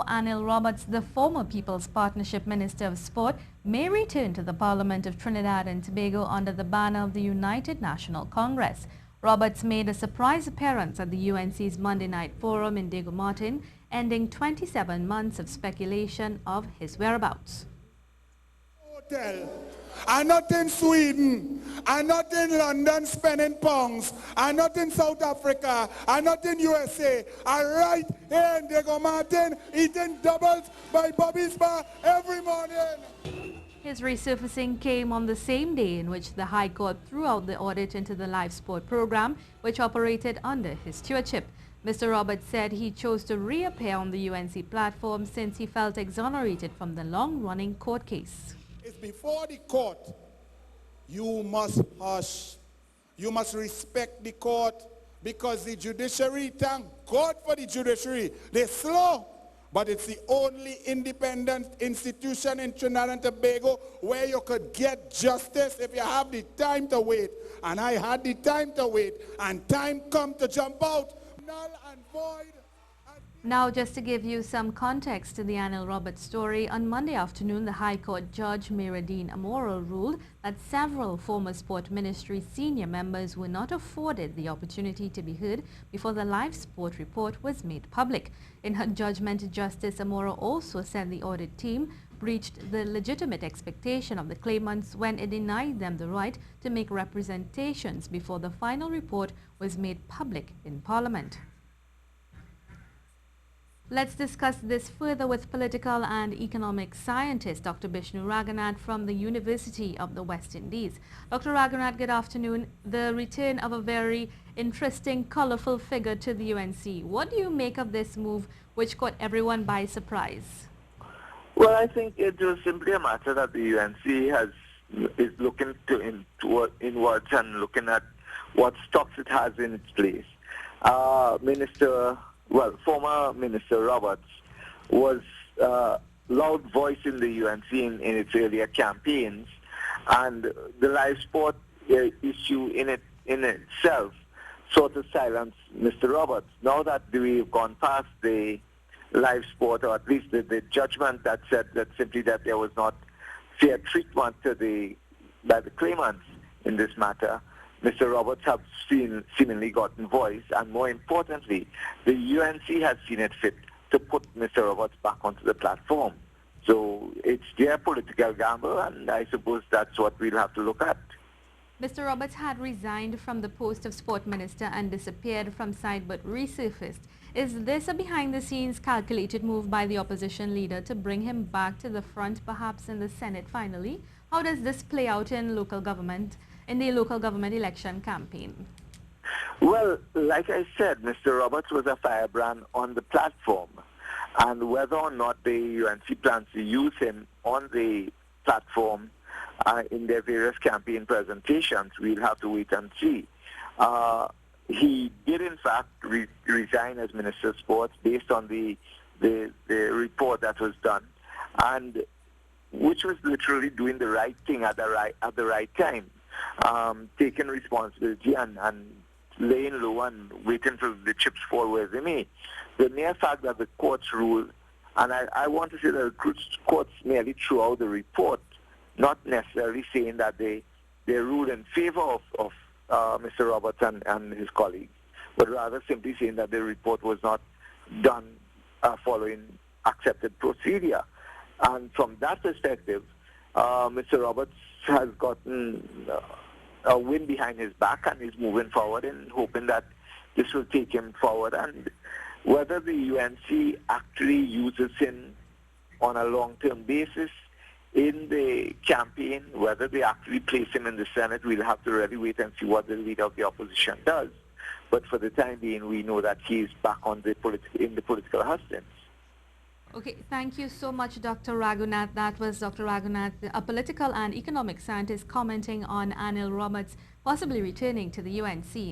Anil Roberts, the former People's Partnership Minister of Sport, may return to the Parliament of Trinidad and Tobago under the banner of the United National Congress. Roberts made a surprise appearance at the UNC's Monday night forum in Diego Martin, ending 27 months of speculation of his whereabouts. I'm not in Sweden, I'm not in London spending pounds, I'm not in South Africa, I'm not in USA, I'm right here in Diego Martin eating doubles by Bobby's Bar every morning. His resurfacing came on the same day in which the High Court threw out the audit into the live sport program, which operated under his stewardship. Mr. Roberts said he chose to reappear on the UNC platform since he felt exonerated from the long-running court case. It's before the court. You must hush. You must respect the court, because the judiciary, thank God for the judiciary, they're slow, but it's the only independent institution in Trinidad and Tobago where you could get justice if you have the time to wait. And I had the time to wait, and time come to jump out. Null and void. Now, just to give you some context to the Anil Roberts story, on Monday afternoon, the High Court Judge Miradine Amoro ruled that several former Sport Ministry senior members were not afforded the opportunity to be heard before the live sport report was made public. In her judgment, Justice Amoro also said the audit team breached the legitimate expectation of the claimants when it denied them the right to make representations before the final report was made public in Parliament. Let's discuss this further with political and economic scientist Dr. Bishnu Raghunath from the University of the West Indies. Dr. Raghunath, good afternoon. The return of a very interesting, colorful figure to the UNC. What do you make of this move, which caught everyone by surprise? Well, I think it was simply a matter that the UNC is looking inwards and looking at what stocks it has in its place. Former Minister Roberts was a loud voice in the UNC in its earlier campaigns, and the live sport issue in itself sort of silenced Mr. Roberts. Now that we've gone past the live sport, or at least the judgment that said that simply that there was not fair treatment by the claimants in this matter, Mr. Roberts has seemingly gotten voice, and more importantly, the UNC has seen it fit to put Mr. Roberts back onto the platform. So it's their political gamble, and I suppose that's what we'll have to look at. Mr. Roberts had resigned from the post of sport minister and disappeared from sight but resurfaced. Is this a behind-the-scenes calculated move by the opposition leader to bring him back to the front, perhaps in the Senate finally? How does this play out in the local government election campaign? Well, like I said, Mr. Roberts was a firebrand on the platform, and whether or not the UNC plans to use him on the platform in their various campaign presentations, we'll have to wait and see. He did, in fact, resign as Minister of Sports based on the report that was done, and which was literally doing the right thing at the right time. Taking responsibility and laying low and waiting till the chips fall where they may. The mere fact that the courts ruled, and I want to say that the courts merely threw out the report, not necessarily saying that they ruled in favor of Mr. Roberts and his colleagues, but rather simply saying that the report was not done following accepted procedure. And from that perspective, Mr. Roberts has gotten a wind behind his back and is moving forward and hoping that this will take him forward. And whether the UNC actually uses him on a long-term basis in the campaign, whether they actually place him in the Senate, we'll have to really wait and see what the leader of the opposition does. But for the time being, we know that he is back on in the political hustings. Okay, thank you so much, Dr. Raghunath. That was Dr. Raghunath, a political and economic scientist, commenting on Anil Roberts possibly returning to the UNC.